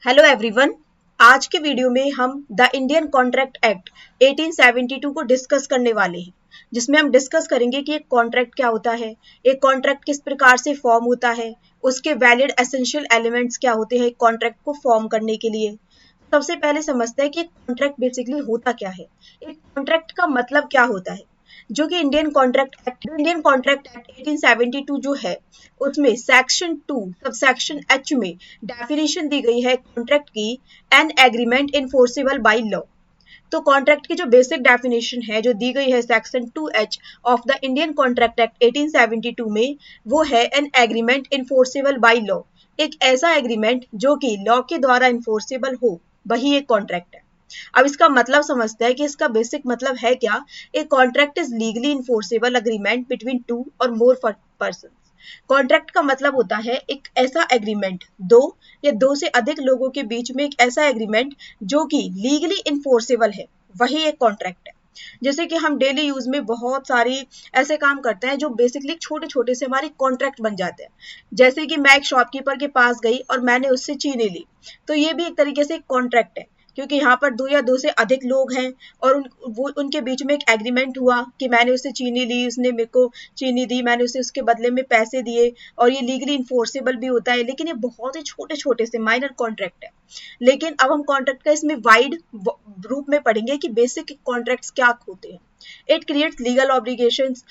Hello everyone. आज के video में हम द इंडियन कॉन्ट्रैक्ट एक्ट 1872 को डिस्कस करने वाले हैं, जिसमें हम डिस्कस करेंगे कि एक कॉन्ट्रैक्ट क्या होता है, एक कॉन्ट्रैक्ट किस प्रकार से फॉर्म होता है, उसके वैलिड एसेंशियल एलिमेंट्स क्या होते हैं एक कॉन्ट्रैक्ट को फॉर्म करने के लिए। सबसे पहले समझते हैं कि कॉन्ट्रैक्ट बेसिकली होता क्या है, एक कॉन्ट्रैक्ट का मतलब क्या होता है। जो कि इंडियन कॉन्ट्रैक्ट एक्ट 1872 जो है, उसमें सेक्शन 2 सबसेक्शन एच में डेफिनेशन दी गई है कॉन्ट्रैक्ट की, an agreement enforceable by law. तो कॉन्ट्रैक्ट की जो बेसिक डेफिनेशन है जो दी गई है section 2H of the Indian contract act 1872 में, वो है an agreement enforceable by law. एक ऐसा एग्रीमेंट जो कि लॉ के द्वारा इन्फोर्सेबल हो, वही एक कॉन्ट्रैक्ट है। अब इसका मतलब समझते हैं कि इसका बेसिक मतलब है क्या। A contract is legally enforceable agreement between two or more person. Contract का मतलब होता है एक ऐसा एग्रीमेंट, दो या दो से अधिक लोगों के बीच में एक ऐसा एग्रीमेंट जो कि लीगली इन्फोर्सेबल है, वही एक कॉन्ट्रैक्ट है। जैसे कि हम डेली यूज में बहुत सारी ऐसे काम करते हैं जो बेसिकली छोटे छोटे से हमारे कॉन्ट्रैक्ट बन जाते हैं। जैसे कि मैं एक शॉपकीपर के पास गई और मैंने उससे चीनी ली, तो ये भी एक तरीके से एक कॉन्ट्रैक्ट है, क्योंकि यहाँ पर दो या दो से अधिक लोग हैं और उनके बीच में एक एग्रीमेंट हुआ कि मैंने उससे चीनी ली, उसने मेरे को चीनी दी, मैंने उसे उसके बदले में पैसे दिए, और ये लीगली इन्फोर्सेबल भी होता है। लेकिन ये बहुत ही छोटे छोटे से माइनर कॉन्ट्रैक्ट है। लेकिन अब हम कॉन्ट्रैक्ट का इसमें वाइड रूप में पढ़ेंगे कि बेसिक कॉन्ट्रैक्ट्स क्या होते हैं। It creates legal obligations.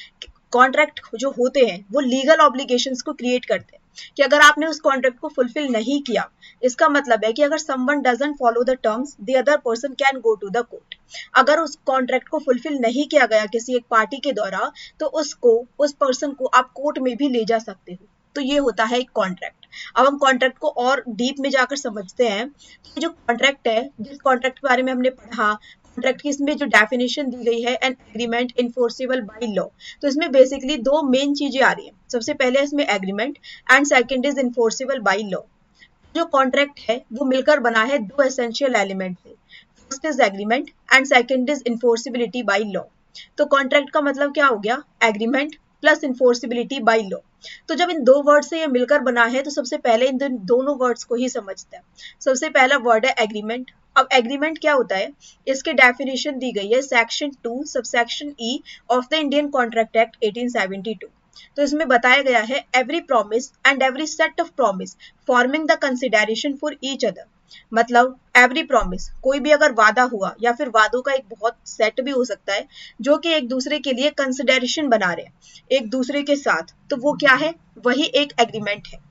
Contract जो होते हैं वो लीगल ऑब्लिगेशंस को क्रिएट करते हैं कि अगर आपने उस कॉन्ट्रैक्ट को फुलफिल नहीं किया, इसका मतलब है कि अगर someone doesn't follow the terms, the other person can go to the court. अगर उस कॉन्ट्रैक्ट को फुलफिल नहीं किया गया किसी एक पार्टी के द्वारा, तो उस पर्सन को आप कोर्ट में भी ले जा सकते हो। तो ये होता है एक कॉन्ट्रैक्ट। अब हम कॉन्ट्रैक्ट को और डीप में जाकर समझते हैं। तो जो कॉन्ट्रैक्ट है, जिस कॉन्ट्रैक्ट के बारे में हमने पढ़ा, कॉन्ट्रैक्ट की इसमें जो डेफिनेशन दी गई है an agreement enforceable by law, तो इसमें बेसिकली दो मेन चीजें आ रही हैं। सबसे पहले इसमें agreement and second is enforceable by law. जो कॉन्ट्रैक्ट है वो मिलकर बना है दो एसेंशियल एलिमेंट से। First is agreement and second is enforceability by law. तो कॉन्ट्रैक्ट का मतलब क्या हो गया, agreement plus enforceability by law. तो जब इन दो वर्ड से ये मिलकर बना है, तो सबसे पहले इन दोनों वर्ड्स को ही समझते हैं। सबसे पहला वर्ड है एग्रीमेंट। अब एग्रीमेंट क्या होता है, इसके डेफिनेशन दी गई है section 2 subsection E of the Indian contract act 1872। तो इसमें बताया गया है every promise and every set of promise forming the consideration for each other. मतलब एवरी प्रॉमिस, कोई भी अगर वादा हुआ या फिर वादों का एक बहुत सेट भी हो सकता है जो कि एक दूसरे के लिए कंसिडरेशन बना रहे हैं एक दूसरे के साथ, तो वो क्या है, वही एक एग्रीमेंट है।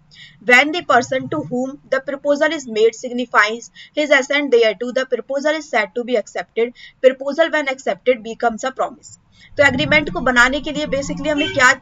When the person to whom the proposal is made signifies his assent thereto, the proposal is said to be accepted. Proposal when accepted becomes a promise. तो एग्रीमेंट को बनाने के लिए बेसिकली हमें क्या,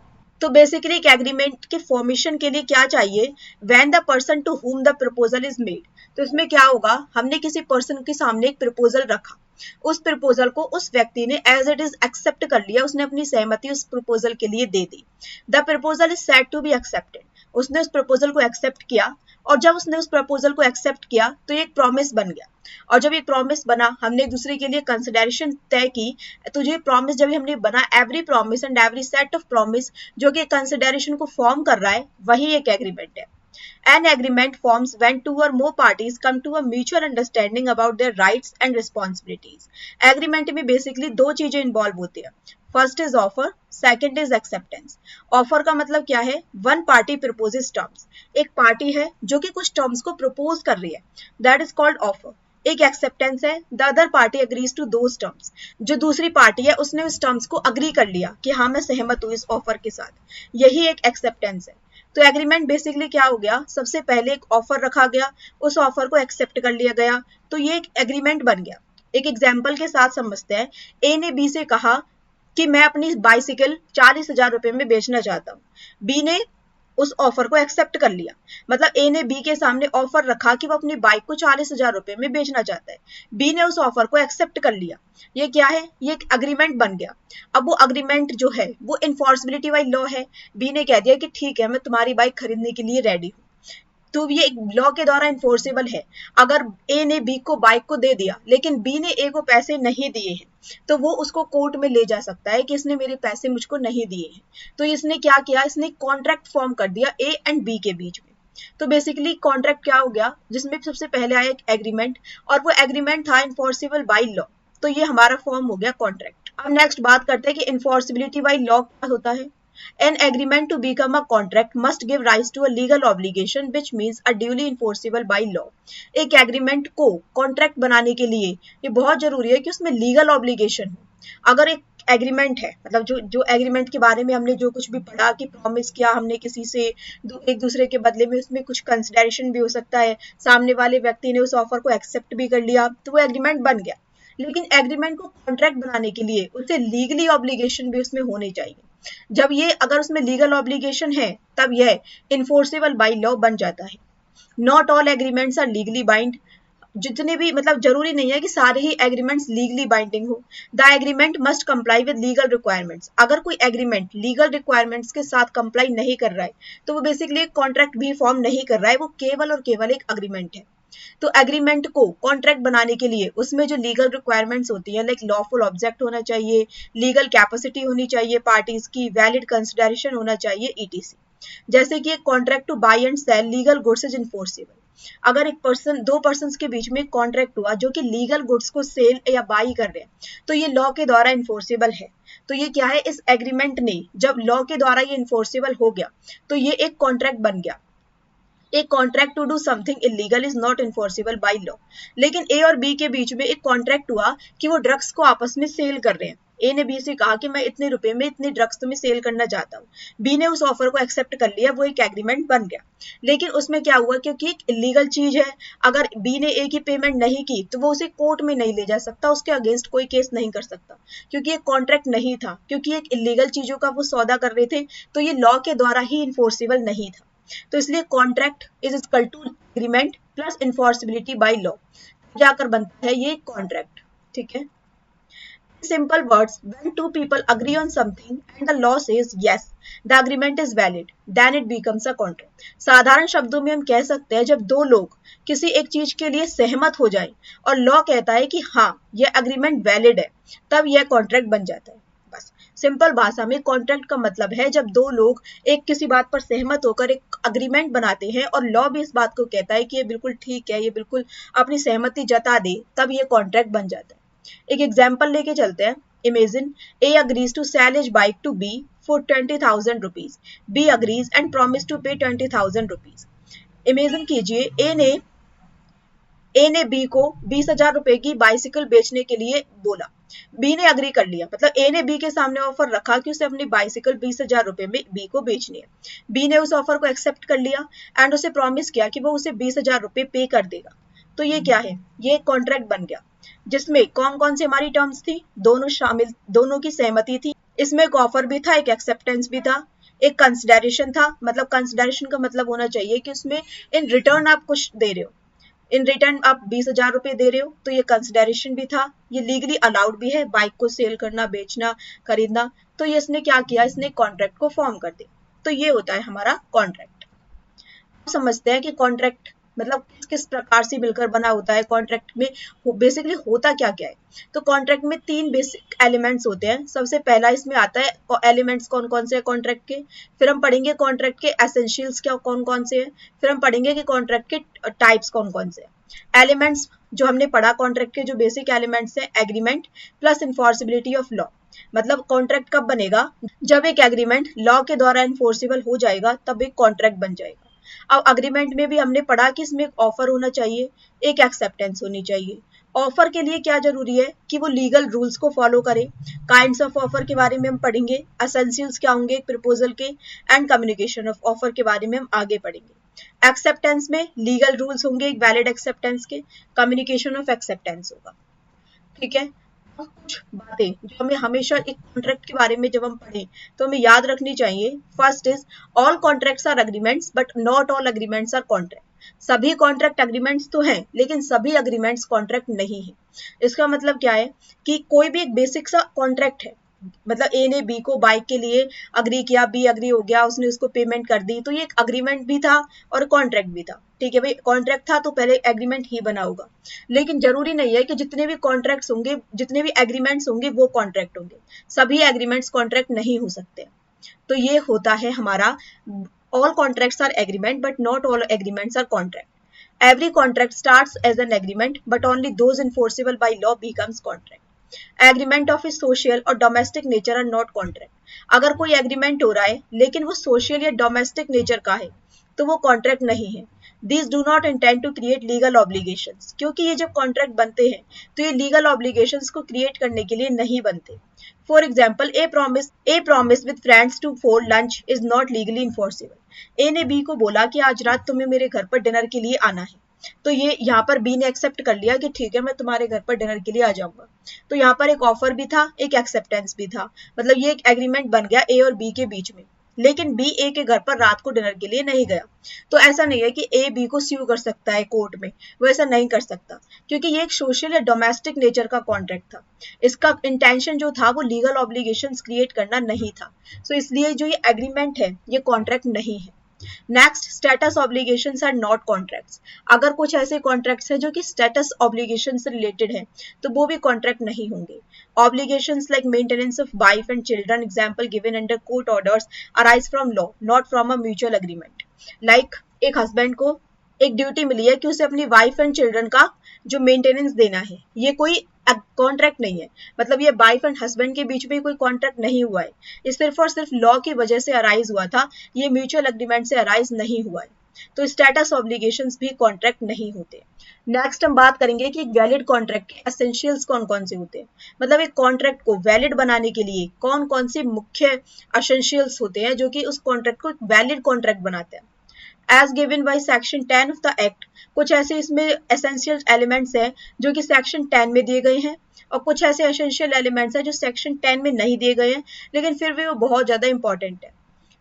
तो बेसिकली एक एग्रीमेंट के फॉर्मेशन के लिए क्या चाहिए, when the person to whom the proposal is made. तो इसमें क्या होगा, हमने किसी पर्सन के सामने एक प्रपोजल रखा, उस प्रपोजल को उस व्यक्ति ने एज इट इज एक्सेप्ट कर लिया, उसने अपनी सहमति उस प्रपोजल के लिए दे दी। The proposal is said to be accepted. उसने उस प्रपोजल को एक्सेप्ट किया, और जब उसने उस प्रपोजल को एक्सेप्ट किया तो ये एक प्रॉमिस बन गया। और जब ये प्रॉमिस बना, हमने एक दूसरे के लिए कंसिडरेशन तय की, तो ये प्रॉमिस जब हमने बना, every promise and every set of promise जो कि कंसिडरेशन को फॉर्म कर रहा है, वही एक एग्रीमेंट है। An agreement forms when two or more parties come to a mutual understanding about their rights and responsibilities. Agreement में basically दो चीजें involve होती है। First is offer, second is acceptance. Offer का मतलब क्या है, one party proposes terms. एक पार्टी है जो कि कुछ terms को propose कर रही है, that is called offer. एक एक्सेप्टेंस है, the other party agrees to those terms. जो दूसरी पार्टी है उसने उस टर्म्स को अग्री कर लिया कि हाँ मैं सहमत हूँ इस ऑफर के साथ, यही एक एक्सेप्टेंस है। तो एग्रीमेंट बेसिकली क्या हो गया, सबसे पहले एक ऑफर रखा गया, उस ऑफर को एक्सेप्ट कर लिया गया, तो ये एक एग्रीमेंट बन गया। एक एग्जाम्पल के साथ समझते हैं। ए ने बी से कहा कि मैं अपनी बाइसिकल 40,000 रुपए में बेचना चाहता हूँ। बी ने उस ऑफर को एक्सेप्ट कर लिया, मतलब ए ने बी के सामने ऑफर रखा कि वो अपनी बाइक को 40,000 रुपए में बेचना चाहता है। बी ने उस ऑफर को एक्सेप्ट कर लिया। ये क्या है, ये एक अग्रीमेंट बन गया। अब वो अग्रीमेंट जो है वो इन्फोर्सिबिलिटी बाय लॉ है। बी ने कह दिया कि ठीक है, मैं तुम्हारी बाइक खरीदने के लिए रेडी हूँ, तो ये लॉ के द्वारा इन्फोर्सेबल है। अगर ए ने बी को बाइक को दे दिया लेकिन बी ने ए को पैसे नहीं दिए हैं, तो वो उसको कोर्ट में ले जा सकता है कि इसने मेरे पैसे मुझको नहीं दिए हैं। तो इसने क्या किया, इसने कॉन्ट्रैक्ट फॉर्म कर दिया ए एंड बी के बीच में। तो बेसिकली कॉन्ट्रैक्ट क्या हो गया, जिसमें सबसे पहले आया एक एग्रीमेंट, और वो एग्रीमेंट था इन्फोर्सिबल बाय लॉ, तो ये हमारा फॉर्म हो गया कॉन्ट्रैक्ट। अब नेक्स्ट बात करते हैं कि इन्फोर्सिबिलिटी बाय लॉ क्या होता है। An agreement to become a contract must give rise to a legal obligation which means a duly enforceable by law। एक एग्रीमेंट को कॉन्ट्रैक्ट बनाने के लिए ये बहुत जरूरी है कि उसमें लीगल ऑब्लिगेशन हो। अगर एक एग्रीमेंट है, मतलब जो जो एग्रीमेंट के बारे में हमने जो कुछ भी पढ़ा कि प्रॉमिस किया हमने किसी से एक दूसरे के बदले में, उसमें कुछ कंसिडरेशन भी हो सकता है, सामने वाले व्यक्ति ने उस ऑफर को एक्सेप्ट भी कर लिया, तो वो एग्रीमेंट बन गया। लेकिन एग्रीमेंट को कॉन्ट्रैक्ट बनाने के लिए उसे लीगली ऑब्लिगेशन भी उसमें होनी चाहिए। जब ये अगर उसमें लीगल ऑब्लिगेशन है तब यह इन्फोर्सेबल बाय लॉ बन जाता है। Not all agreements are legally bind. जितने भी, मतलब जरूरी नहीं है कि सारे ही एग्रीमेंट्स लीगली बाइंडिंग हो। The agreement must comply with legal requirements. अगर कोई एग्रीमेंट लीगल रिक्वायरमेंट्स के साथ कंप्लाई नहीं कर रहा है तो वो बेसिकली एक कॉन्ट्रैक्ट भी फॉर्म नहीं कर रहा है, वो केवल और केवल एक अग्रीमेंट है। तो एग्रीमेंट को कॉन्ट्रैक्ट बनाने के लिए उसमें जो लीगल रिक्वायरमेंट्स होती है, लाइक लॉफुल ऑब्जेक्ट होना चाहिए, लीगल कैपेसिटी होनी चाहिए पार्टीज की, वैलिड कंसिडरेशन होना चाहिए, ईटीसी। जैसे कि एक contract to buy and sell legal goods is enforceable. अगर एक पर्सन, दो पर्संस के बीच में कॉन्ट्रैक्ट हुआ जो कि लीगल गुड्स को सेल या बाई कर रहे हैं तो ये लॉ के द्वारा इन्फोर्सेबल है। तो ये क्या है, इस एग्रीमेंट ने जब लॉ के द्वारा ये इन्फोर्सेबल हो गया तो ये एक कॉन्ट्रैक्ट बन गया। A contract to do something illegal is not enforceable by law. लेकिन ए और बी के बीच में एक कॉन्ट्रैक्ट हुआ कि वो ड्रग्स को आपस में सेल कर रहे हैं। ए ने बी से कहा कि मैं इतने रुपए में इतने ड्रग्स तुम्हें सेल करना चाहता हूँ, बी ने उस ऑफर को एक्सेप्ट कर लिया, वो एक एग्रीमेंट बन गया। लेकिन उसमें क्या हुआ, क्योंकि एक इलीगल चीज है, अगर बी ने ए की पेमेंट नहीं की तो वो उसे कोर्ट में नहीं ले जा सकता, उसके अगेंस्ट कोई केस नहीं कर सकता, क्योंकि एक कॉन्ट्रैक्ट नहीं था, क्योंकि एक इलीगल चीजों का वो सौदा कर रहे थे, तो ये लॉ के द्वारा ही इन्फोर्सिबल नहीं था। तो इसलिए contract is equal to agreement plus enforceability by law, जाकर बनता है ये कॉन्ट्रैक्ट। ठीक है। Simple words, when two people agree on something and the law says yes, the agreement is valid, then it becomes a contract। साधारण शब्दों में हम कह सकते हैं जब दो लोग किसी एक चीज के लिए सहमत हो जाए और लॉ कहता है कि हाँ यह अग्रीमेंट वैलिड है, तब यह कॉन्ट्रैक्ट बन जाता है। बस सिंपल भाषा में कॉन्ट्रैक्ट का मतलब है जब दो लोग एक किसी बात पर सहमत होकर एक अग्रीमेंट बनाते हैं और लॉ भी इस बात को कहता है कि ये बिल्कुल ठीक है, ये बिल्कुल अपनी सहमति जता दे, तब ये कॉन्ट्रैक्ट बन जाता है। एक एग्जाम्पल लेके चलते हैं। Imagine A agrees to sell his bike to B for 20,000 rupees. B agrees and promise to pay 20,000 rupees. Imagine कीजिए ए ने बी को 20,000 रुपए की बाइसिकल बेचने के लिए बोला। बी ने अग्री कर लिया, मतलब ए ने बी के सामने ऑफर रखा कि उसे अपनी बाइसिकल 20,000 रुपए में बी को बेचनी है। बी ने उस ऑफर को एक्सेप्ट कर लिया एंड उसे प्रॉमिस किया कि वो उसे 20,000 रुपए पे कर देगा। तो ये क्या है, ये कॉन्ट्रैक्ट बन गया जिसमें कौन कौन सी हमारी टर्म्स थी, दोनों शामिल, दोनों की सहमति थी। इसमें एक ऑफर भी था, एक एक्सेप्टेंस भी था, एक कंसिडरेशन था। मतलब कंसिडरेशन का मतलब होना चाहिए कि उसमें इन रिटर्न आप कुछ दे रहे हो, इन रिटर्न आप 20,000 रुपए दे रहे हो, तो ये कंसिडरेशन भी था। ये लीगली अलाउड भी है, बाइक को सेल करना, बेचना, खरीदना। तो ये इसने क्या किया, इसने कॉन्ट्रैक्ट को फॉर्म कर दिया। तो ये होता है हमारा कॉन्ट्रैक्ट। समझते हैं कि कॉन्ट्रैक्ट मतलब किस किस प्रकार से मिलकर बना होता है, कॉन्ट्रैक्ट में बेसिकली होता क्या क्या है। तो कॉन्ट्रैक्ट में तीन बेसिक एलिमेंट्स होते हैं। सबसे पहला इसमें आता है एलिमेंट्स कौन कौन से हैं कॉन्ट्रैक्ट के, फिर हम पढ़ेंगे कॉन्ट्रैक्ट के एसेंशियल्स क्या कौन कौन से हैं, फिर हम पढ़ेंगे कि कॉन्ट्रैक्ट के टाइप्स कौन कौन से हैं। एलिमेंट्स जो हमने पढ़ा कॉन्ट्रैक्ट के, जो बेसिक एलिमेंट्स हैं, agreement plus enforceability of law. मतलब कॉन्ट्रैक्ट कब बनेगा, जब एक एग्रीमेंट लॉ के द्वारा इन्फोर्सिबल हो जाएगा तब एक कॉन्ट्रैक्ट बन जाएगा। अब अग्रीमेंट में भी हमने पढ़ा कि इसमें एक ऑफर होना चाहिए, एक एक्सेप्टेंस होनी चाहिए। ऑफर के लिए क्या जरूरी है कि वो लीगल रूल्स को फॉलो करे। काइंड्स ऑफ ऑफर के बारे में हम पढ़ेंगे, एसेंशियल्स क्या होंगे प्रपोजल के, एंड कम्युनिकेशन ऑफ ऑफर के बारे में हम आगे पढ़ेंगे। एक्सेप्टेंस में लीगल रूल्स होंगे एक वैलिड एक्सेप्टेंस के, कम्युनिकेशन ऑफ एक्सेप्टेंस होगा। ठीक है। कुछ बातें जो हमें हमेशा एक कॉन्ट्रैक्ट के बारे में जब हम पढ़ें तो हमें याद रखनी चाहिए। First is all contracts are agreements but not all agreements are contract. सभी कॉन्ट्रैक्ट एग्रीमेंट्स तो हैं लेकिन सभी एग्रीमेंट्स कॉन्ट्रैक्ट नहीं है। इसका मतलब क्या है कि कोई भी एक बेसिक सा कॉन्ट्रैक्ट है, मतलब ए ने बी को बाइक के लिए अग्री किया, बी अग्री हो गया, उसने उसको पेमेंट कर दी, तो ये एक अग्रीमेंट भी था और कॉन्ट्रैक्ट भी था। ठीक है भाई, कॉन्ट्रैक्ट था तो पहले एग्रीमेंट ही बना होगा। लेकिन जरूरी नहीं है कि जितने भी कॉन्ट्रैक्ट्स होंगे, जितने भी एग्रीमेंट्स होंगे वो कॉन्ट्रैक्ट होंगे। सभी एग्रीमेंट्स कॉन्ट्रैक्ट नहीं हो सकते। तो ये होता है हमारा All contracts are agreement, but not all agreements are contract. Every contract starts as an agreement, but only those enforceable by law becomes contract. Agreement of a social और domestic nature are not contract. अगर कोई agreement हो रहा है लेकिन वो social या domestic nature का है तो वो कॉन्ट्रैक्ट नहीं है. These do not intend to create legal obligations. क्योंकि ये जब कॉन्ट्रैक्ट बनते हैं तो ये लीगल ऑब्लिगेशंस को क्रिएट करने के लिए नहीं बनते. For example, a promise with friends to for lunch is not legally enforceable. A ने बी को बोला कि आज रात तुम्हें मेरे घर पर डिनर के लिए आना है. तो ये यहाँ पर बी ने एक्सेप्ट कर लिया कि ठीक है मैं तुम्हारे घर पर डिनर के लिए आ जाऊंगा. तो यहाँ पर एक ऑफर भी था, एक एक्सेप्टेंस भी था, मतलब ये एक एग्रीमेंट बन गया ए और बी के बीच में. लेकिन बी ए के घर पर रात को डिनर के लिए नहीं गया. तो ऐसा नहीं है कि ए बी को स्यू कर सकता है कोर्ट में, वो ऐसा नहीं कर सकता क्योंकि ये एक सोशल या डोमेस्टिक नेचर का कॉन्ट्रैक्ट था. इसका इंटेंशन जो था वो लीगल ऑब्लिगेशंस क्रिएट करना नहीं था. सो इसलिए जो ये एग्रीमेंट है ये कॉन्ट्रैक्ट नहीं है. Next, status obligations are not contracts. अगर कुछ ऐसे कॉन्ट्रैक्ट्स हैं जो कि स्टेटस ऑब्लिगेशन से रिलेटेड है तो वो भी कॉन्ट्रैक्ट नहीं होंगे. Obligations like maintenance of wife and children, example given under court orders, arise from law not from a mutual agreement. Like एक हस्बैंड को एक ड्यूटी मिली है कि उसे अपनी वाइफ एंड चिल्ड्रन का जो मेंटेनेंस देना है, ये कोई कॉन्ट्रैक्ट नहीं है. मतलब ये वाइफ एंड हस्बैंड के बीच में कोई कॉन्ट्रैक्ट नहीं हुआ है, ये सिर्फ और सिर्फ लॉ की वजह से अराइज हुआ था, ये म्यूचुअल एग्रीमेंट से अराइज नहीं हुआ है. तो स्टेटस ऑब्लिगेशंस भी कॉन्ट्रैक्ट नहीं होते. नेक्स्ट हम बात करेंगे कि वैलिड कॉन्ट्रैक्ट के एसेंशियल्स कौन कौन से होते हैं. मतलब एक कॉन्ट्रैक्ट को वैलिड बनाने के लिए कौन कौन से मुख्य एसेंशियल्स होते हैं जो कि उस कॉन्ट्रैक्ट को वैलिड कॉन्ट्रैक्ट बनाते हैं. As given by section 10 of the act, कुछ ऐसे इसमें एसेंशियल एलिमेंट्स हैं जो कि सेक्शन 10 में दिए गए हैं और कुछ ऐसे एसेंशियल एलिमेंट्स हैं जो सेक्शन 10 में नहीं दिए गए हैं लेकिन फिर भी वो बहुत ज्यादा इंपॉर्टेंट है.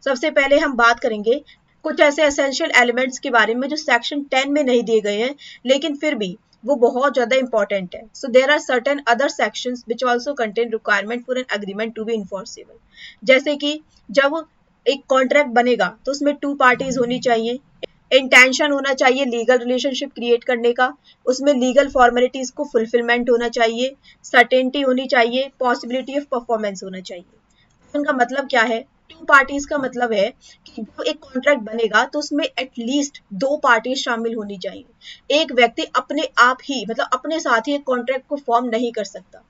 सबसे पहले हम बात करेंगे कुछ ऐसे एसेंशियल एलिमेंट्स के बारे में जो सेक्शन 10 में नहीं दिए गए हैं लेकिन फिर भी वो बहुत ज्यादा इंपॉर्टेंट है. So there are certain other sections which also contain requirement for an agreement to be enforceable. जैसे कि जब एक कॉन्ट्रैक्ट बनेगा तो उसमें 2 पार्टीज होनी चाहिए, इंटेंशन होना चाहिए लीगल रिलेशनशिप क्रिएट करने का, उसमें लीगल फॉर्मेलिटीज को फुलफिलमेंट होना चाहिए, सर्टेनिटी होनी चाहिए, पॉसिबिलिटी ऑफ परफॉर्मेंस होना चाहिए. उनका मतलब क्या है? 2 पार्टीज का मतलब है कि जब एक कॉन्ट्रैक्ट बनेगा तो उसमें एटलीस्ट 2 पार्टीज शामिल होनी चाहिए. एक व्यक्ति अपने आप ही मतलब अपने साथ ही एक कॉन्ट्रैक्ट को फॉर्म नहीं कर सकता.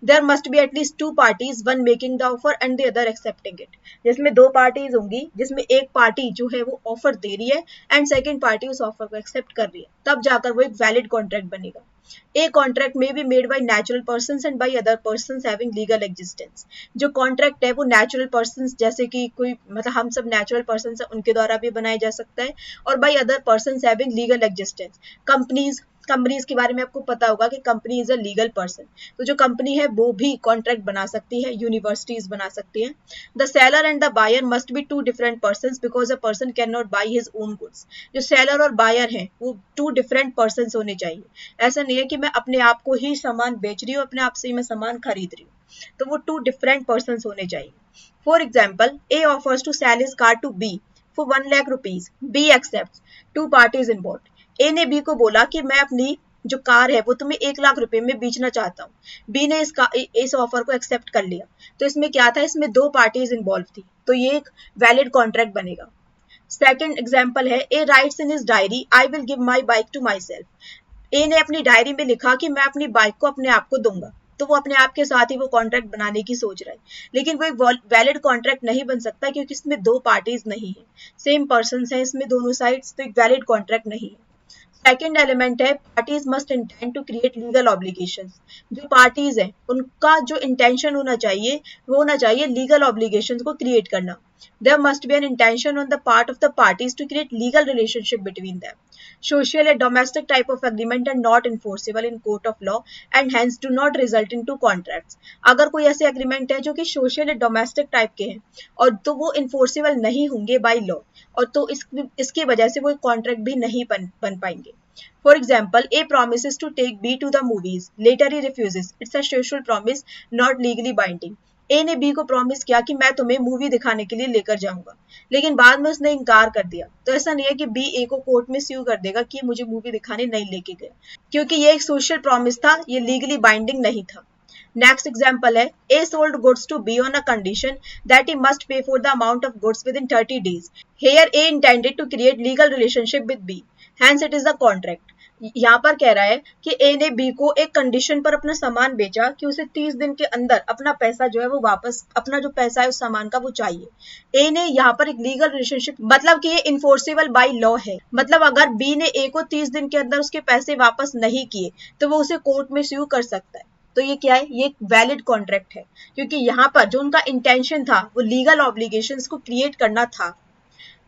There must be at least 2 parties, one making the offer and the other accepting it. जिसमें 2 पार्टीज होंगी जिसमें एक पार्टी जो है वो ऑफर दे रही है एंड सेकंड पार्टी उस ऑफर को एक्सेप्ट कर रही है, तब जाकर वो एक वैलिड कॉन्ट्रैक्ट बनेगा. ए कॉन्ट्रैक्ट में be made by natural persons and by other persons having legal existence. जो कॉन्ट्रैक्ट है वो नेचुरल पर्सन्स जैसे कि कोई मतलब हम सब नेचुरल पर्सन्स हैं उनके द्वारा भी बनाया जा सकता है और by other persons having legal existence. Companies के बारे में आपको पता होगा कि company is a legal person, तो जो कंपनी है वो भी कॉन्ट्रैक्ट बना सकती है, यूनिवर्सिटीज बना सकती हैं. The seller and the buyer must be 2 different persons because a person cannot buy his own goods. जो सेलर और बायर हैं वो 2 डिफरेंट पर्सन्स होने चाहिए. ऐसा नहीं है कि मैं अपने आप को ही सामान बेच रही हूँ, अपने आप से ही मैं सामान खरीद रही हूँ, तो वो 2 डिफरेंट पर्सन्स होने चाहिए. For example, A offers to sell his car to B for 1 lakh rupees. B accepts. 2 parties involved. A ने बी को बोला कि मैं अपनी जो कार है वो तुम्हें 1 लाख रुपए में बेचना चाहता हूँ. बी ने इस ऑफर को एक्सेप्ट कर लिया. तो इसमें क्या था, इसमें 2 पार्टीज इन्वॉल्व थी, तो ये एक वैलिड कॉन्ट्रैक्ट बनेगा. सेकंड एग्जांपल है, A writes in his diary I will give my bike to myself. A ने अपनी डायरी में लिखा कि मैं अपनी बाइक को अपने आप को दूंगा, तो वो अपने आप के साथ ही वो कॉन्ट्रैक्ट बनाने की सोच रहा है. लेकिन वो एक वैलिड कॉन्ट्रैक्ट नहीं बन सकता क्योंकि इसमें 2 पार्टीज नहीं है, सेम पर्सन है इसमें दोनों साइड्स, तो एक वैलिड कॉन्ट्रैक्ट नहीं है. सेकेंड एलिमेंट है, parties must intend to create legal obligations. जो पार्टीज हैं उनका जो इंटेंशन होना चाहिए वो होना चाहिए लीगल ऑब्लिगेशंस को क्रिएट करना. There must be an intention on the part of the parties to create legal relationship between them. Social and domestic type of agreement are not enforceable in court of law and hence do not result into contracts. अगर कोई ऐसे agreement है जो कि social या domestic type के हैं और तो वो इन्फोर्सेबल नहीं होंगे बाय लॉ, और तो इसकी वजह से वो कॉन्ट्रैक्ट भी नहीं बन पाएंगे. For example, A promises to take B to the movies. Later he refuses. It's a social promise, not legally binding. ए ने बी को प्रॉमिस किया कि मैं तुम्हें मूवी दिखाने के लिए लेकर जाऊंगा, लेकिन बाद में उसने इनकार कर दिया. तो ऐसा नहीं है कि बी ए को कोर्ट में स्यू कर देगा कि मुझे मूवी दिखाने नहीं लेके गया, क्योंकि ये एक सोशल प्रॉमिस था, ये लीगली बाइंडिंग नहीं था. नेक्स्ट एग्जाम्पल है A sold goods to B on a condition that he must pay for the amount of goods within 30 days. Here A intended to create legal relationship with B. Hence it is a contract. यहाँ पर कह रहा है कि ए ने B को एक condition पर अपना सामान बेचा कि उसे 30 दिन के अंदर अपना पैसा जो है वो वापस, अपना जो पैसा है उस सामान का वो चाहिए. ए ने यहाँ पर एक लीगल रिलेशनशिप, मतलब कि ये इन्फोर्सेबल बाय लॉ है. मतलब अगर बी ने ए को 30 दिन के अंदर उसके पैसे वापस नहीं किए तो वो उसे कोर्ट में स्यू कर सकता है. तो ये क्या है, ये एक वैलिड कॉन्ट्रैक्ट है, क्योंकि यहाँ पर जो उनका इंटेंशन था वो लीगल ऑब्लिगेशंस को क्रिएट करना था.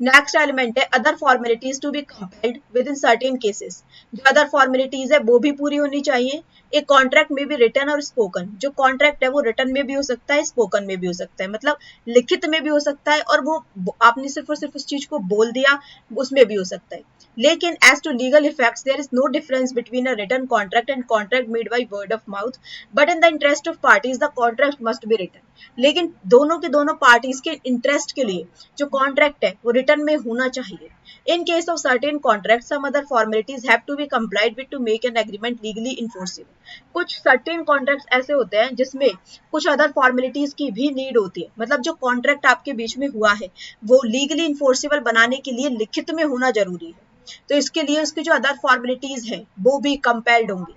नेक्स्ट एलिमेंट है other formalities to be complete within certain cases. जो अदर फॉर्मेलिटीज है वो भी पूरी होनी चाहिए. एक कॉन्ट्रैक्ट में भी रिटन और स्पोकन. जो कॉन्ट्रैक्ट है वो रिटन में भी हो सकता है, स्पोकन में भी हो सकता है, मतलब लिखित में भी हो सकता है, और वो आपने सिर्फ और सिर्फ उस चीज को बोल दिया उसमें भी हो सकता है. लेकिन as to legal effects there is no difference between a written contract and contract made by word of mouth, but in the interest of parties the contract must be written. लेकिन दोनों के दोनों पार्टीज के interest के लिए जो contract है वो रिटर्न में होना चाहिए. In case of certain contracts, some other formalities have to be complied with to make an agreement legally enforceable. कुछ certain contracts ऐसे होते हैं जिसमें कुछ other formalities की भी need होती है. मतलब जो contract आपके बीच में हुआ है वो legally enforceable बनाने के लिए लिखित में होना जरूरी है. तो इसके लिए उसकी जो अदर फॉर्मेलिटीज हैं वो भी कंपेल्ड होंगी.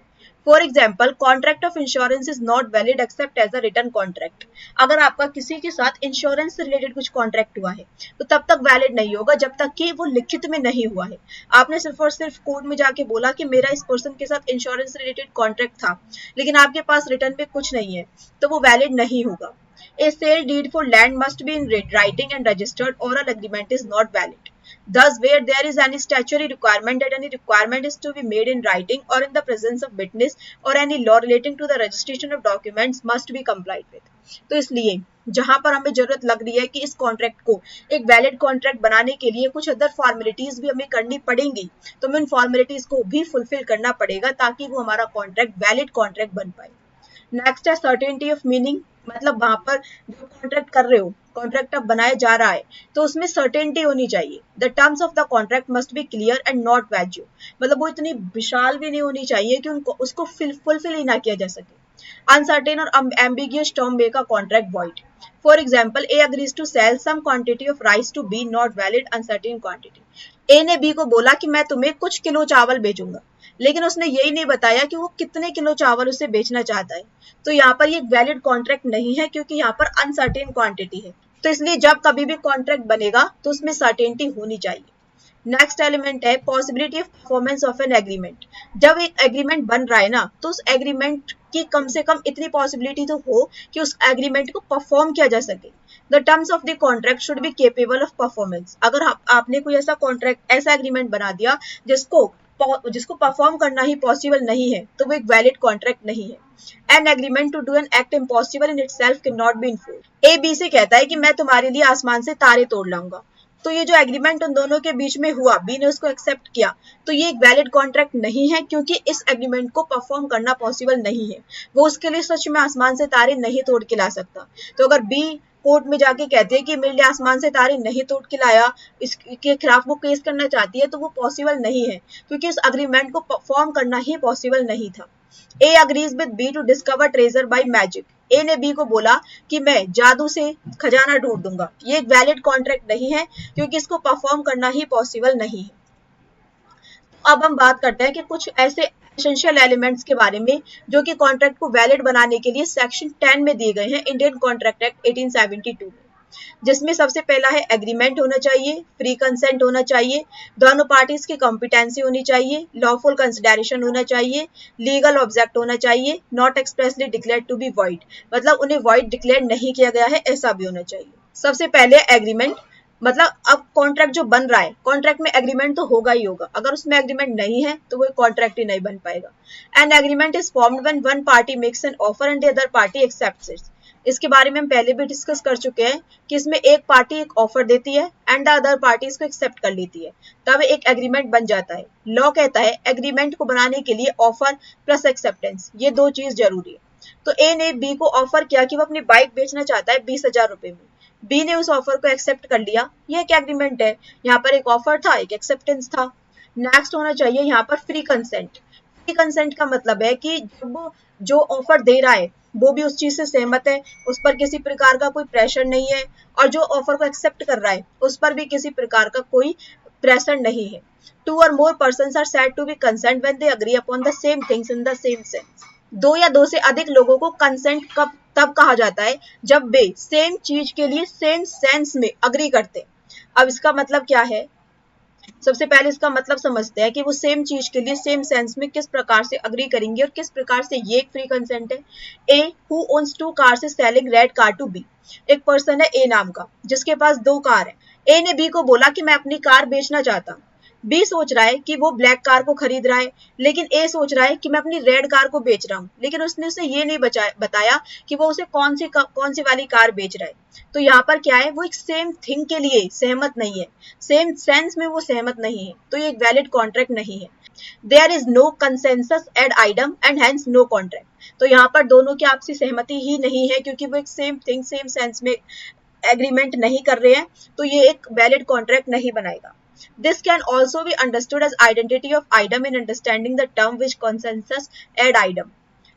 For example, contract of insurance is not valid except as a written contract. अगर आपका किसी के साथ इंश्योरेंस से रिलेटेड कुछ कॉन्ट्रैक्ट हुआ है तो तब तक वैलिड नहीं होगा जब तक कि वो लिखित में नहीं हुआ है. आपने सिर्फ और सिर्फ कोर्ट में जाके बोला कि मेरा इस पर्सन के साथ इंश्योरेंस से रिलेटेड कॉन्ट्रैक्ट था, लेकिन आपके पास रिटर्न में कुछ नहीं है, तो वो वैलिड नहीं होगा. A sale deed for land must be in writing and registered. Oral agreement is not valid. Thus, where there is any statutory requirement that any requirement is to be made in writing or in the presence of witness or any law relating to the registration of documents must be complied with. तो इसलिए जहां पर हमें जरूरत लग रही है कि इस कॉन्ट्रैक्ट को एक वैलिड कॉन्ट्रैक्ट बनाने के लिए कुछ अदर फॉर्मेलिटीज भी हमें करनी पड़ेंगी, तो हमें उन फॉर्मेलिटीज को भी फुलफिल करना पड़ेगा ताकि वो हमारा कॉन्ट्रैक्ट वैलिड कॉन्ट्रैक्ट बन पाए. नेक्स्ट है सर्टेनिटी ऑफ मीनिंग. मतलब वहां पर जो कॉन्ट्रैक्ट कर रहे हो, कॉन्ट्रैक्ट अब बनाया जा रहा है तो उसमें सर्टेनिटी होनी चाहिए. The terms of the contract must be clear and not vague. मतलब वो इतनी विशाल भी नहीं होनी चाहिए कि उनको उसको फुलफिल ही ना किया जा सके. अनसर्टेन और ambiguous term make a contract void. For example, A agrees to sell some quantity of rice to B, not valid uncertain quantity. A ने बी को बोला कि मैं तुम्हें कुछ किलो चावल बेचूंगा, लेकिन उसने यही नहीं बताया कि वो कितने किलो चावल उसे बेचना चाहता है. तो यहाँ पर ये वैलिड कॉन्ट्रैक्ट नहीं है क्योंकि यहाँ पर अनसर्टेन क्वांटिटी है. तो इसलिए जब कभी भी कॉन्ट्रैक्ट बनेगा तो उसमें सर्टेनिटी होनी चाहिए. नेक्स्ट एलिमेंट है possibility of performance of an agreement. जब एक एग्रीमेंट बन रहा है ना तो उस एग्रीमेंट की कम से कम इतनी पॉसिबिलिटी तो हो कि उस एग्रीमेंट को परफॉर्म किया जा सके. The terms of the contract should be capable of performance. अगर आपने कोई ऐसा कॉन्ट्रैक्ट, ऐसा एग्रीमेंट बना दिया जिसको परफॉर्म करना ही पॉसिबल नहीं है तो वो एक वैलिड कॉन्ट्रैक्ट नहीं है. An agreement to do an act impossible in itself cannot be enforced. A B से कहता है कि मैं तुम्हारे लिए आसमान से तारे तोड़ लाऊंगा. तो ये जो एग्रीमेंट उन दोनों के बीच में हुआ, बी ने उसको एक्सेप्ट किया, तो ये एक वैलिड कॉन्ट्रैक्ट नहीं है क्योंकि इस एग्रीमेंट को परफॉर्म करना पॉसिबल नहीं है. वो उसके लिए सच में आसमान से तारे नहीं तोड़ के ला सकता. तो अगर बी कोर्ट में जाके कहते हैं कि मेरे लिए आसमान से तारे नहीं तोड़ के लाया, इसके खिलाफ वो केस करना चाहती है, तो वो पॉसिबल नहीं है क्योंकि उस एग्रीमेंट को परफॉर्म करना ही पॉसिबल नहीं था. A agrees with B to discover treasure by magic. A ने बी को बोला कि मैं जादू से खजाना ढूंढ दूंगा. ये एक वैलिड कॉन्ट्रैक्ट नहीं है क्योंकि इसको परफॉर्म करना ही पॉसिबल नहीं है. अब हम बात करते हैं कि कुछ ऐसे एसेंशियल एलिमेंट्स के बारे में जो कि कॉन्ट्रैक्ट को वैलिड बनाने के लिए सेक्शन 10 में दिए गए हैं इंडियन कॉन्ट्रैक्ट एक्ट 1872 में. जिसमें सबसे पहला है एग्रीमेंट होना चाहिए, फ्री कंसेंट होना चाहिए, दोनों पार्टीज की कॉम्पिटेंसी होनी चाहिए, लॉफुल कंसिडरेशन होना चाहिए, लीगल ऑब्जेक्ट होना चाहिए, not expressly declared to be void. मतलब उन्हें वॉइड डिक्लेयर नहीं किया गया है ऐसा भी होना चाहिए. सबसे पहले एग्रीमेंट. मतलब अब कॉन्ट्रैक्ट जो बन रहा है, कॉन्ट्रैक्ट में एग्रीमेंट तो होगा ही होगा. अगर उसमें एग्रीमेंट नहीं है तो वो कॉन्ट्रैक्ट ही नहीं बन पाएगा. An agreement is formed when one party makes an offer and the other party accepts it. इसके बारे में हम पहले भी डिस्कस कर चुके हैं कि इसमें एक पार्टी एक ऑफर देती है एंड द अदर पार्टी इसको एक्सेप्ट कर लेती है, तब एक एग्रीमेंट बन जाता है. लॉ कहता है एग्रीमेंट को बनाने के लिए ऑफर प्लस एक्सेप्टेंस, ये दो चीज जरूरी है. तो ए ने बी को ऑफर किया कि वो अपनी बाइक बेचना चाहता है 20,000 रुपए में. बी ने उस ऑफर को एक्सेप्ट कर लिया. ये एक एग्रीमेंट है. यहाँ पर एक ऑफर था, एक एक्सेप्टेंस था. नेक्स्ट होना चाहिए यहाँ पर फ्री कंसेंट. फ्री कंसेंट का मतलब है कि जब जो ऑफर दे रहा है वो भी उस चीज से सहमत है, उस पर किसी प्रकार का कोई प्रेशर नहीं है, और जो ऑफर को एक्सेप्ट कर रहा है उस पर भी किसी प्रकार का कोई प्रेशर नहीं है। Two or more person are said to be consent when they agree upon the same things in the same sense. दो या दो से अधिक लोगों को कंसेंट कब तब कहा जाता है जब वे सेम चीज के लिए सेम सेंस में अग्री करते हैं। अब इसका मतलब क्या है, सबसे पहले इसका मतलब समझते हैं कि वो सेम चीज के लिए सेम सेंस में किस प्रकार से अग्री करेंगे और किस प्रकार से ये एक फ्री कंसेंट है। A who owns two cars is selling red car to B. एक पर्सन है ए नाम का जिसके पास दो कार है। ए ने बी को बोला कि मैं अपनी कार बेचना चाहता हूँ। बी सोच रहा है कि वो ब्लैक कार को खरीद रहा है, लेकिन ए सोच रहा है कि मैं अपनी रेड कार को बेच रहा हूँ, लेकिन उसने उसे ये नहीं बताया कि वो उसे कौन सी वाली कार बेच रहा है। तो यहाँ पर क्या है, वो एक सेम थिंग के लिए सहमत नहीं है, सेम सेंस में वो सहमत नहीं है, तो ये एक वैलिड कॉन्ट्रैक्ट नहीं है। There is no consensus at item and hence no contract. तो यहाँ पर दोनों की आपसी सहमति ही नहीं है, क्योंकि वो एक सेम थिंग सेम सेंस में एग्रीमेंट नहीं कर रहे हैं, तो ये एक वैलिड कॉन्ट्रैक्ट नहीं बनाएगा। This can also be understood as identity of item in understanding the term which consensus ad item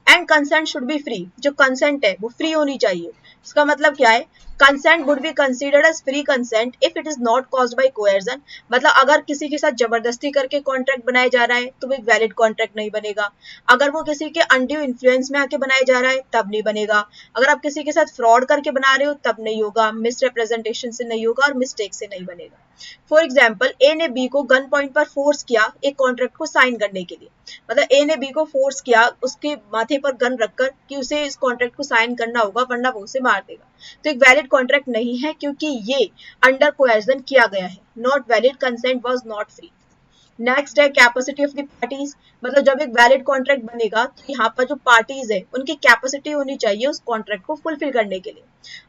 and consent should be free। जो consent है वो free होनी चाहिए। इसका मतलब क्या है, consent would be considered as free consent if it is not caused by coercion। मतलब अगर किसी के साथ जबरदस्ती करके कॉन्ट्रैक्ट बनाया जा रहा है तो वो एक वैलिड कॉन्ट्रैक्ट नहीं बनेगा। अगर वो किसी के अनड्यू इन्फ्लुएंस में आके बनाया जा रहा है तब नहीं बनेगा। अगर आप किसी के साथ फ्रॉड करके बना रहे हो तब नहीं होगा, मिसरिप्रेजेंटेशन से नहीं होगा और मिस्टेक से नहीं बनेगा। फॉर एग्जाम्पल, ए ने बी को गन पॉइंट पर फोर्स किया एक कॉन्ट्रैक्ट को साइन करने के लिए। मतलब ए ने बी को फोर्स किया उसके माथे पर गन रखकर कि उसे इस कॉन्ट्रैक्ट को साइन करना होगा वरना वो उसे मार देगा। तो एक वैलिड कॉन्ट्रैक्ट नहीं है क्योंकि ये अंडर कोएर्जन किया गया है। Not valid, consent was not free. Next है कैपेसिटी ऑफ द पार्टीज। मतलब जब एक वैलिड कॉन्ट्रैक्ट बनेगा तो यहाँ पर जो पार्टीज है उनकी कैपेसिटी होनी चाहिए उस कॉन्ट्रैक्ट को फुलफिल करने के लिए।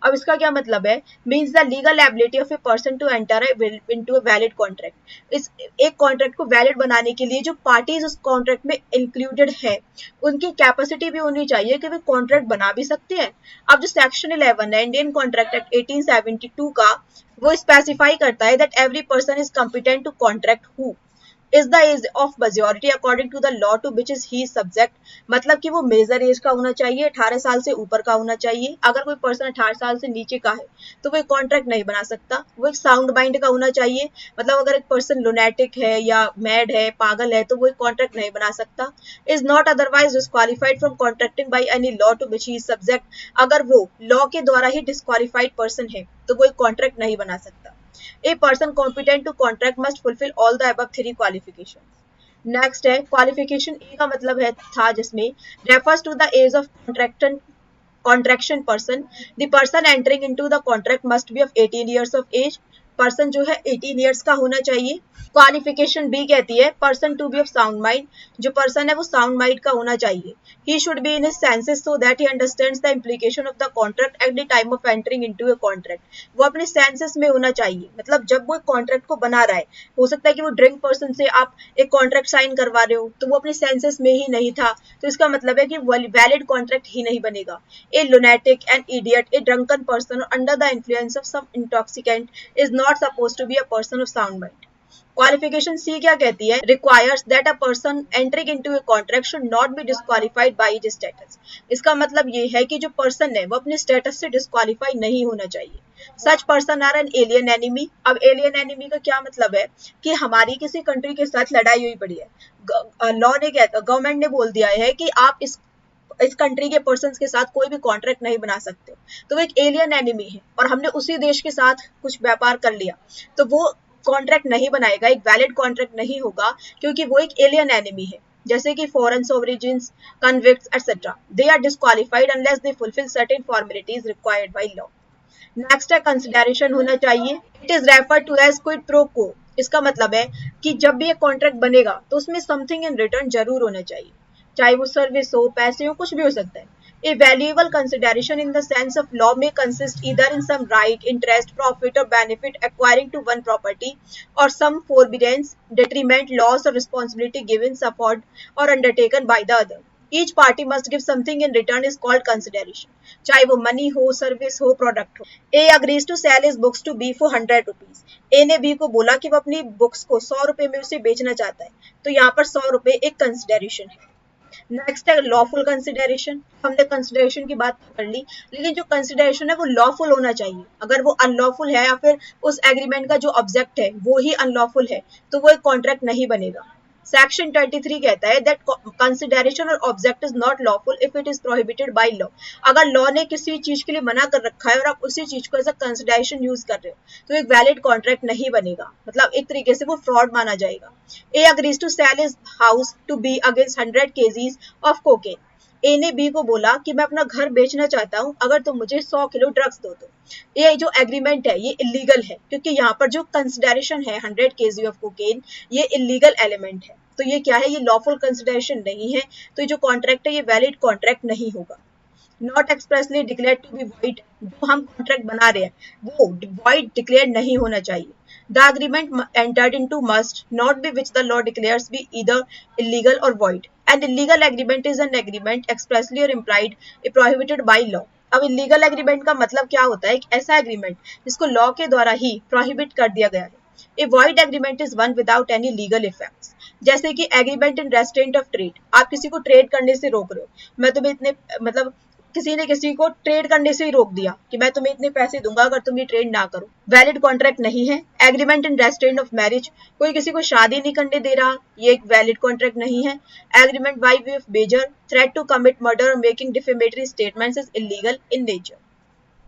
अब इसका क्या मतलब है, means the legal ability of a person to enter into a valid contract. इस एक कॉन्ट्रैक्ट को वैलिड बनाने के लिए जो पार्टीज उस कॉन्ट्रैक्ट में इंक्लूडेड है उनकी कैपेसिटी भी होनी चाहिए कि वे कॉन्ट्रैक्ट बना भी सकते हैं। अब जो सेक्शन 11 है इंडियन कॉन्ट्रैक्ट एक्ट 1872 का, वो स्पेसिफाई करता है that every person is competent to contract who is the age of majority according to the law to which he is subject. मतलब कि वो मेजर एज का होना चाहिए, 18 साल से ऊपर का होना चाहिए। अगर कोई पर्सन 18 साल से नीचे का है तो वो एक कॉन्ट्रैक्ट नहीं बना सकता। वो एक साउंड माइंड का होना चाहिए। मतलब अगर एक पर्सन लुनेटिक है या मैड है, पागल है, तो वो एक कॉन्ट्रैक्ट नहीं बना सकता। Is not otherwise disqualified from contracting by any law to which he is subject. अगर वो लॉ के द्वारा ही डिस्क्वालिफाइड पर्सन है तो वो एक कॉन्ट्रैक्ट नहीं बना सकता। A person competent to contract must fulfill all the above three qualifications. Next है क्वालिफिकेशन ए का मतलब है था जिसमें refers to the age of contraction person. The person entering into the contract must be of 18 years of age. Person जो है 18 years का होना चाहिए। क्वालिफिकेशन बी कहती है person to be of sound mind. जो पर्सन है वो साउंड माइंड का होना चाहिए। He should be in his senses so that he understands the implication of the contract at the time of entering into a contract. वो अपने senses में होना चाहिए। मतलब जब वो कॉन्ट्रैक्ट को बना रहा है, हो सकता है कि वो ड्रिंक पर्सन से आप एक कॉन्ट्रैक्ट साइन करवा रहे हो तो वो अपने सेंसेस में ही नहीं था, तो इसका मतलब है कि वैलिड कॉन्ट्रैक्ट ही नहीं बनेगा। ए lunatic, an idiot, a drunken person or under the influence of some intoxicant is not supposed to be a person of sound mind. Qualification सी क्या कहती है, requires that a person entering into a contract should not be disqualified by his status. इसका मतलब ये है कि जो पर्सन है वो अपने स्टेटस से डिस्क्वालिफाई नहीं होना चाहिए। Such person are an alien enemy. अब एलियन एनिमी का क्या मतलब है कि हमारी किसी कंट्री के साथ लड़ाई हुई पड़ी है, लॉ ने कहता, गवर्नमेंट ने बोल दिया है कि आप इस कंट्री के पर्सन के साथ कोई भी कॉन्ट्रैक्ट नहीं बना सकते, तो वो एक एलियन एनिमी है और हमने उसी देश के साथ कुछ व्यापार कर लिया तो वो कॉन्ट्रैक्ट नहीं बनाएगा, एक वैलिड कॉन्ट्रैक्ट नहीं होगा क्योंकि वो एक एलियन एनिमी है। जैसे कि foreign sovereigns, convicts etcetera, they are disqualified unless they fulfil certain formalities required by law. Next है कंसिडरेशन होना चाहिए। It is refer to as quid pro quo. इसका मतलब है कि जब भी एक कॉन्ट्रैक्ट बनेगा तो उसमें समथिंग इन रिटर्न जरूर होना चाहिए, चाहे वो सर्विस हो, पैसे हो, कुछ भी हो सकता है। A valuable consideration in the sense of law may consist either in some right, interest, profit or benefit acquiring to one property or some forbearance, detriment, loss or responsibility given, suffered or undertaken by the other. Each party must give something in return is called consideration. चाहे वो money हो, service हो, product हो। A agrees to sell his books to B for 100 rupees. A ने B को बोला कि वो अपनी बुक्स को 100 रुपए में उसे बेचना चाहता है, तो यहाँ पर 100 रुपए एक कंसिडरेशन है। नेक्स्ट है लॉफुल कंसिडरेशन। हमने कंसिडरेशन की बात कर ली, लेकिन जो कंसिडरेशन है वो लॉफुल होना चाहिए। अगर वो अनलॉफुल है या फिर उस एग्रीमेंट का जो ऑब्जेक्ट है वो ही अनलॉफुल है तो वो एक कॉन्ट्रैक्ट नहीं बनेगा। सेक्शन 23 कहता है दैट कंसिडरेशन और object is not lawful if it is prohibited by law. अगर लॉ ने किसी चीज के लिए मना कर रखा है और आप उसी चीज को एज अ कंसिडरेशन यूज कर रहे हो तो एक वैलिड कॉन्ट्रैक्ट नहीं बनेगा, मतलब एक तरीके से वो फ्रॉड माना जाएगा। A agrees to sell his house to B against 100 kgs of cocaine. A ने बी को बोला कि मैं अपना घर बेचना चाहता हूँ अगर तुम मुझे 100 किलो ड्रग्स दो तो। ये जो एग्रीमेंट है ये इलीगल है क्योंकि यहाँ पर जो कंसिडरेशन है 100 kg ऑफ कोकेन ये इलीगल एलिमेंट है। तो ये क्या है, ये लॉफुल कंसिडरेशन नहीं है, तो ये जो कॉन्ट्रैक्ट है ये वैलिड कॉन्ट्रैक्ट नहीं होगा। Not expressly declare to be void, जो हम कॉन्ट्रैक्ट बना रहे हैं वो void डिक्लेयर नहीं होना चाहिए। The agreement entered into must not be which the law declares be either illegal और void। And illegal agreement is an agreement expressly और इम्प्लाइड प्रोहिबिटेड बाय लॉ। अब इलीगल एग्रीमेंट का मतलब क्या होता है, एक ऐसा एग्रीमेंट जिसको लॉ के द्वारा ही प्रोहिबिट कर दिया गया है। ए void agreement is one without any legal effects. जैसे कि agreement in restaurant of trade, आप किसी को ट्रेड करने से रोक रहे हो, मैं तुम्हें इतने मतलब किसी ने किसी को ट्रेड करने से ही रोक दिया कि मैं तुम्हें इतने पैसे दूंगा अगर तुम ये ट्रेड ना करो, वैलिड कॉन्ट्रैक्ट नहीं है। Agreement in restaurant of marriage, कोई किसी को शादी नहीं करने दे रहा, ये एक वैलिड कॉन्ट्रैक्ट नहीं है। Agreement by way of wager, threat to commit murder और making defamatory statements is illegal in nature.